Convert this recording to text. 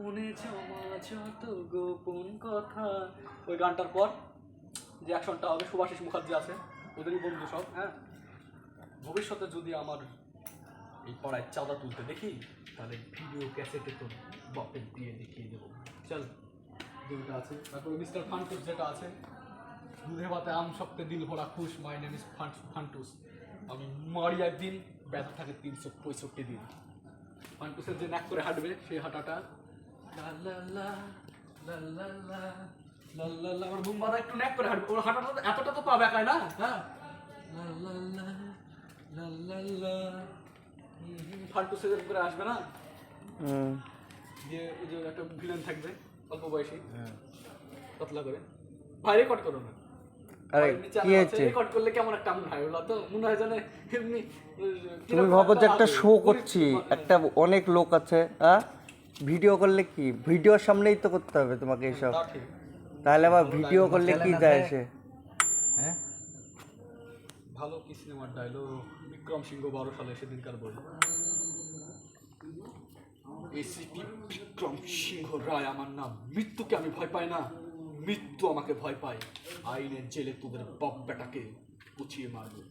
মনে জমা যত গোপন কথা। ওই গানটার পর যে অ্যাকশনটা হবে, শুভাশিস মুখার্জি আছে, ওদেরই বন্ধু সব। হ্যাঁ, ভবিষ্যতে যদি আমার এই পড়ায় চাঁদা তুলতে দেখি, তাহলে ভিডিও ক্যাসেটে তো বাপের দিয়ে দেখিয়ে দেবো। চল, যেটা আছে। তারপরে মিস্টার ফান্টুস যেটা আছে, দুধে ভাতে আম সপ্তে দিল ভরা খুশ, মাই নেম ইজ ফান্টুস। আমি মারি একদিন, ব্যথা থাকে 365 দিন। ফান্টুসের যে ন্যাক করে হাঁটবে, সেই হাঁটাটা লা লা লা লা লা লা লা লা লা, আমার বুম্বাদা একটু ন্যাক করে হাঁটবে, ওর হাঁটাটা এতটা তো পা বেঁকায় না। হ্যাঁ, লা লা লা লা লা লা, ফান্টুসের করে আসবে না, দিয়ে ওই যে একটা ভিলেন থাকবে অল্প বয়সী, পাতলা করে। ভাই রেকর্ড করো না, আরে কি হচ্ছে, রেকর্ড করলে কেমন একটা মনে হয়, ওগুলো তো মনে হয় জানে এমনি। তুমি ভাবো যে একটা শো করছি, একটা অনেক লোক আছে, হ্যাঁ, ভিডিও করলে কি, ভিডিওর সামনেই তো করতে হবে তোমাকে এইসব, তাহলে আবার ভিডিও করলে কি যায় আসে? হ্যাঁ, ভালো কি সিনেমার ডায়লগ, বিক্রম সিংহ 12 সালে সেদিনকার বই। এসিপি বিক্রম সিংহ রায় আমার নাম, মৃত্যুকে আমি ভয় পাই না, মৃত্যু আমাকে ভয় পায়। আইনের জেলে তোদের বাপ বেটাকে পুছিয়ে মারবে।